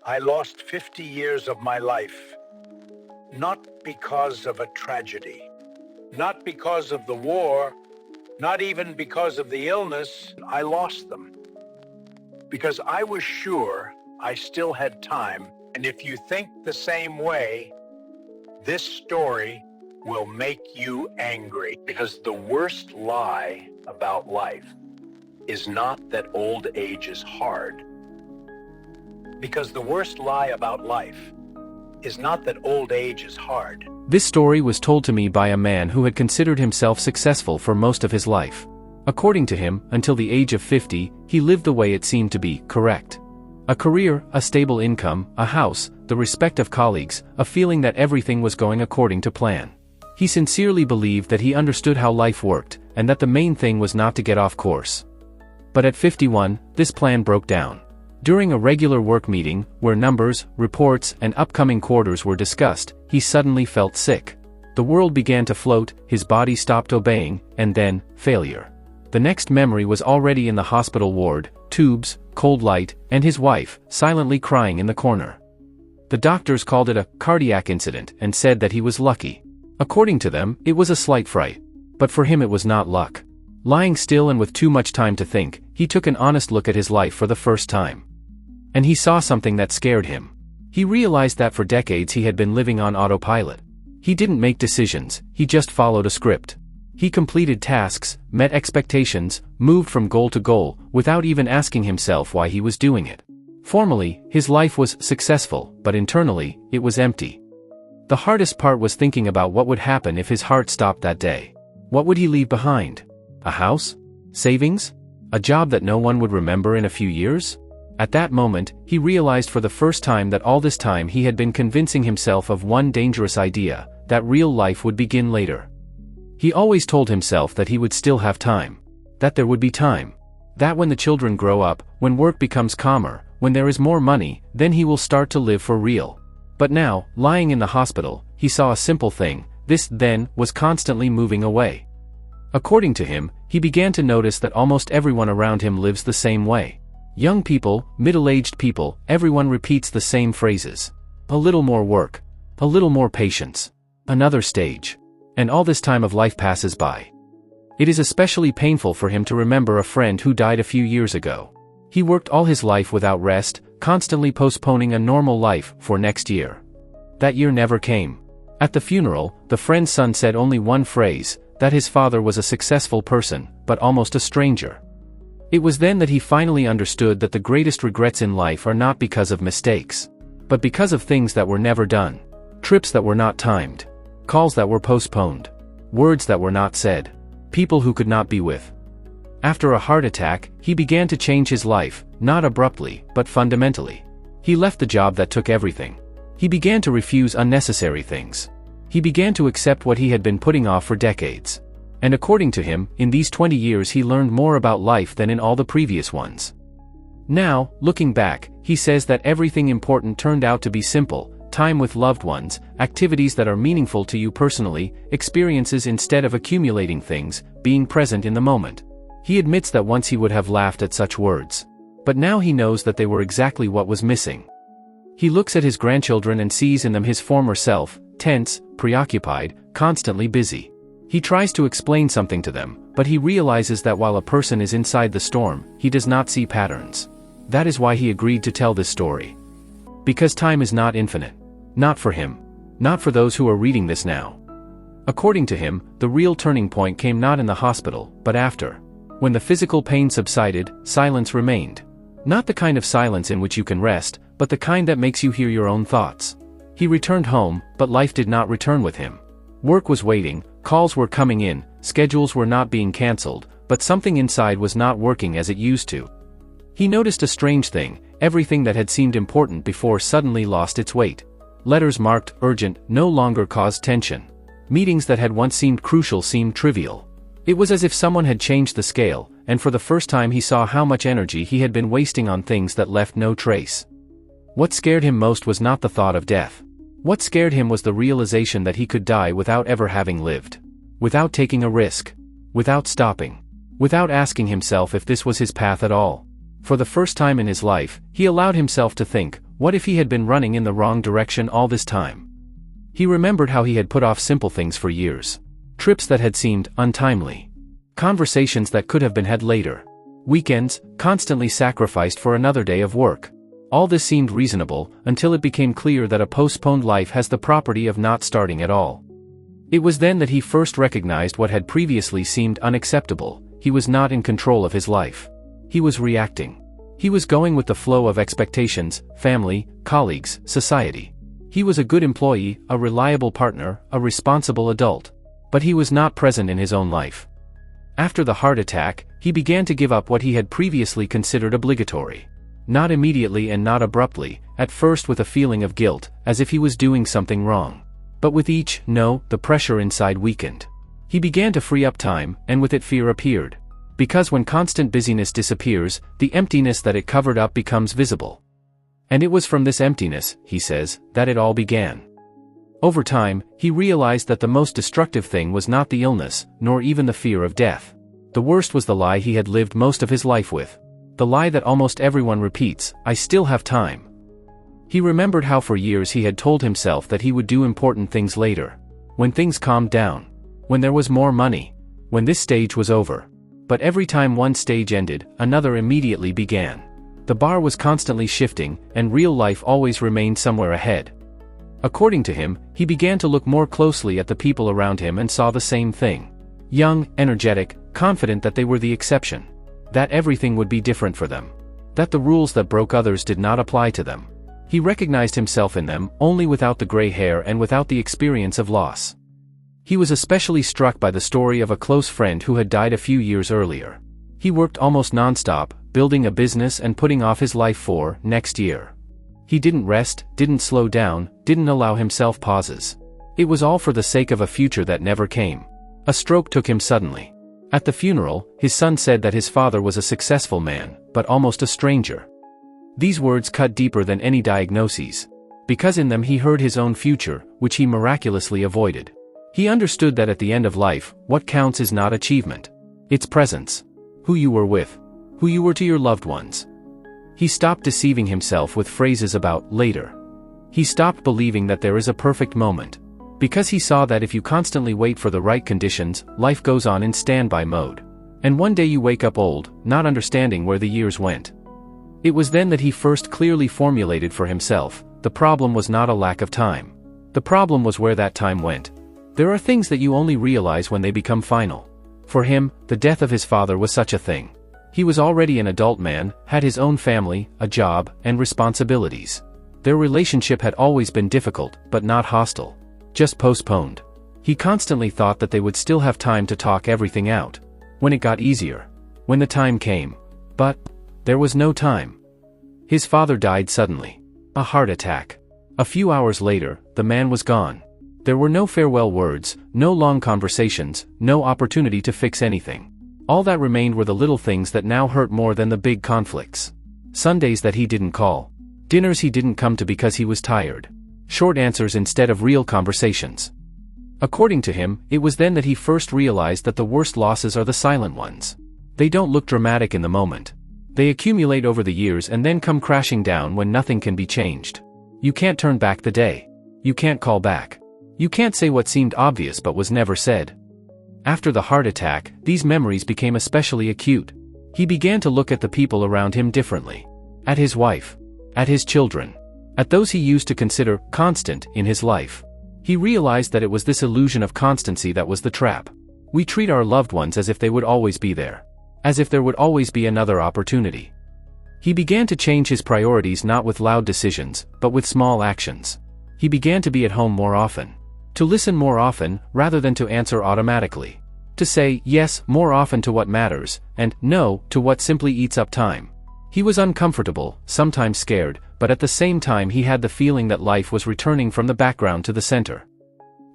I lost 50 years of my life, not because of a tragedy, not because of the war, not even because of the illness. I lost them because I was sure I still had time. And if you think the same way, this story will make you angry, because the worst lie about life is not that old age is hard. Because the worst lie about life is not that old age is hard. This story was told to me by a man who had considered himself successful for most of his life. According to him, until the age of 50, he lived the way it seemed to be correct. A career, a stable income, a house, the respect of colleagues, a feeling that everything was going according to plan. He sincerely believed that he understood how life worked, and that the main thing was not to get off course. But at 51, this plan broke down. During a regular work meeting, where numbers, reports, and upcoming quarters were discussed, he suddenly felt sick. The world began to float, his body stopped obeying, and then, failure. The next memory was already in the hospital ward, tubes, cold light, and his wife, silently crying in the corner. The doctors called it a cardiac incident and said that he was lucky. According to them, it was a slight fright. But for him it was not luck. Lying still and with too much time to think, he took an honest look at his life for the first time. And he saw something that scared him. He realized that for decades he had been living on autopilot. He didn't make decisions, he just followed a script. He completed tasks, met expectations, moved from goal to goal, without even asking himself why he was doing it. Formally, his life was successful, but internally, it was empty. The hardest part was thinking about what would happen if his heart stopped that day. What would he leave behind? A house? Savings? A job that no one would remember in a few years? At that moment, he realized for the first time that all this time he had been convincing himself of one dangerous idea, that real life would begin later. He always told himself that he would still have time. That there would be time. That when the children grow up, when work becomes calmer, when there is more money, then he will start to live for real. But now, lying in the hospital, he saw a simple thing: this, then, was constantly moving away. According to him, he began to notice that almost everyone around him lives the same way. Young people, middle-aged people, everyone repeats the same phrases. A little more work. A little more patience. Another stage. And all this time of life passes by. It is especially painful for him to remember a friend who died a few years ago. He worked all his life without rest, constantly postponing a normal life for next year. That year never came. At the funeral, the friend's son said only one phrase, that his father was a successful person, but almost a stranger. It was then that he finally understood that the greatest regrets in life are not because of mistakes, but because of things that were never done. Trips that were not timed. Calls that were postponed. Words that were not said. People who could not be with. After a heart attack, he began to change his life, not abruptly, but fundamentally. He left the job that took everything. He began to refuse unnecessary things. He began to accept what he had been putting off for decades. And according to him, in these 20 years he learned more about life than in all the previous ones. Now, looking back, he says that everything important turned out to be simple: time with loved ones, activities that are meaningful to you personally, experiences instead of accumulating things, being present in the moment. He admits that once he would have laughed at such words. But now he knows that they were exactly what was missing. He looks at his grandchildren and sees in them his former self, tense, preoccupied, constantly busy. He tries to explain something to them, but he realizes that while a person is inside the storm, he does not see patterns. That is why he agreed to tell this story. Because time is not infinite. Not for him. Not for those who are reading this now. According to him, the real turning point came not in the hospital, but after. When the physical pain subsided, silence remained. Not the kind of silence in which you can rest, but the kind that makes you hear your own thoughts. He returned home, but life did not return with him. Work was waiting, calls were coming in, schedules were not being cancelled, but something inside was not working as it used to. He noticed a strange thing: everything that had seemed important before suddenly lost its weight. Letters marked urgent no longer caused tension. Meetings that had once seemed crucial seemed trivial. It was as if someone had changed the scale, and for the first time he saw how much energy he had been wasting on things that left no trace. What scared him most was not the thought of death. What scared him was the realization that he could die without ever having lived. Without taking a risk. Without stopping. Without asking himself if this was his path at all. For the first time in his life, he allowed himself to think, what if he had been running in the wrong direction all this time? He remembered how he had put off simple things for years. Trips that had seemed untimely. Conversations that could have been had later. Weekends, constantly sacrificed for another day of work. All this seemed reasonable, until it became clear that a postponed life has the property of not starting at all. It was then that he first recognized what had previously seemed unacceptable. He was not in control of his life. He was reacting. He was going with the flow of expectations, family, colleagues, society. He was a good employee, a reliable partner, a responsible adult. But he was not present in his own life. After the heart attack, he began to give up what he had previously considered obligatory. Not immediately and not abruptly, at first with a feeling of guilt, as if he was doing something wrong. But with each no, the pressure inside weakened. He began to free up time, and with it fear appeared. Because when constant busyness disappears, the emptiness that it covered up becomes visible. And it was from this emptiness, he says, that it all began. Over time, he realized that the most destructive thing was not the illness, nor even the fear of death. The worst was the lie he had lived most of his life with. The lie that almost everyone repeats, I still have time. He remembered how for years he had told himself that he would do important things later. When things calmed down. When there was more money. When this stage was over. But every time one stage ended, another immediately began. The bar was constantly shifting, and real life always remained somewhere ahead. According to him, he began to look more closely at the people around him and saw the same thing. Young, energetic, confident that they were the exception. That everything would be different for them. That the rules that broke others did not apply to them. He recognized himself in them, only without the gray hair and without the experience of loss. He was especially struck by the story of a close friend who had died a few years earlier. He worked almost non-stop, building a business and putting off his life for next year. He didn't rest, didn't slow down, didn't allow himself pauses. It was all for the sake of a future that never came. A stroke took him suddenly. At the funeral, his son said that his father was a successful man, but almost a stranger. These words cut deeper than any diagnoses. Because in them he heard his own future, which he miraculously avoided. He understood that at the end of life, what counts is not achievement. It's presence. Who you were with. Who you were to your loved ones. He stopped deceiving himself with phrases about later. He stopped believing that there is a perfect moment. Because he saw that if you constantly wait for the right conditions, life goes on in standby mode. And one day you wake up old, not understanding where the years went. It was then that he first clearly formulated for himself, the problem was not a lack of time. The problem was where that time went. There are things that you only realize when they become final. For him, the death of his father was such a thing. He was already an adult man, had his own family, a job, and responsibilities. Their relationship had always been difficult, but not hostile. Just postponed. He constantly thought that they would still have time to talk everything out. When it got easier. When the time came. But there was no time. His father died suddenly. A heart attack. A few hours later, the man was gone. There were no farewell words, no long conversations, no opportunity to fix anything. All that remained were the little things that now hurt more than the big conflicts. Sundays that he didn't call. Dinners he didn't come to because he was tired. Short answers instead of real conversations. According to him, it was then that he first realized that the worst losses are the silent ones. They don't look dramatic in the moment. They accumulate over the years and then come crashing down when nothing can be changed. You can't turn back the day. You can't call back. You can't say what seemed obvious but was never said. After the heart attack, these memories became especially acute. He began to look at the people around him differently. At his wife. At his children. At those he used to consider constant in his life. He realized that it was this illusion of constancy that was the trap. We treat our loved ones as if they would always be there. As if there would always be another opportunity. He began to change his priorities not with loud decisions, but with small actions. He began to be at home more often. To listen more often, rather than to answer automatically. To say yes more often to what matters, and no to what simply eats up time. He was uncomfortable, sometimes scared, but at the same time he had the feeling that life was returning from the background to the center.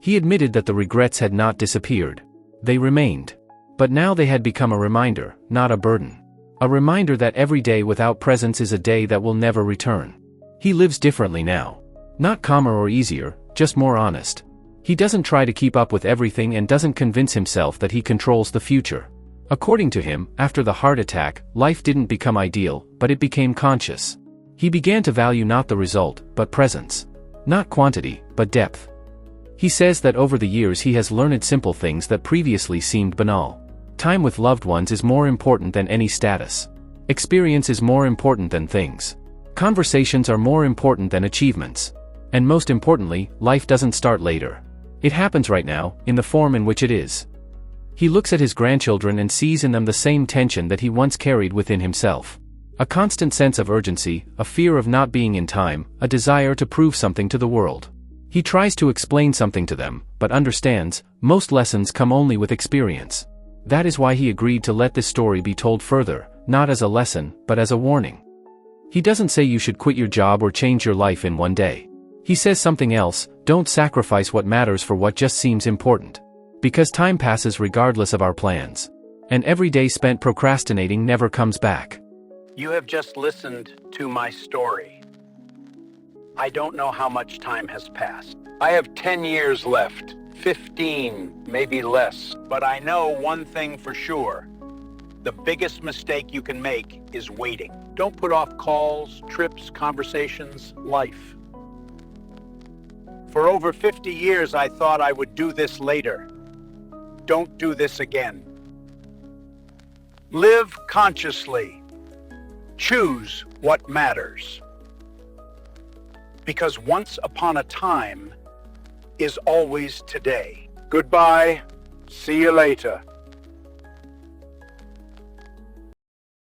He admitted that the regrets had not disappeared. They remained. But now they had become a reminder, not a burden. A reminder that every day without presence is a day that will never return. He lives differently now. Not calmer or easier, just more honest. He doesn't try to keep up with everything and doesn't convince himself that he controls the future. According to him, after the heart attack, life didn't become ideal, but it became conscious. He began to value not the result, but presence. Not quantity, but depth. He says that over the years he has learned simple things that previously seemed banal. Time with loved ones is more important than any status. Experience is more important than things. Conversations are more important than achievements. And most importantly, life doesn't start later. It happens right now, in the form in which it is. He looks at his grandchildren and sees in them the same tension that he once carried within himself. A constant sense of urgency, a fear of not being in time, a desire to prove something to the world. He tries to explain something to them, but understands, most lessons come only with experience. That is why he agreed to let this story be told further, not as a lesson, but as a warning. He doesn't say you should quit your job or change your life in one day. He says something else: don't sacrifice what matters for what just seems important. Because time passes regardless of our plans. And every day spent procrastinating never comes back. You have just listened to my story. I don't know how much time has passed. I have 10 years left, 15, maybe less. But I know one thing for sure. The biggest mistake you can make is waiting. Don't put off calls, trips, conversations, life. For over 50 years, I thought I would do this later. Don't do this again. Live consciously. Choose what matters. Because once upon a time is always today. Goodbye. See you later.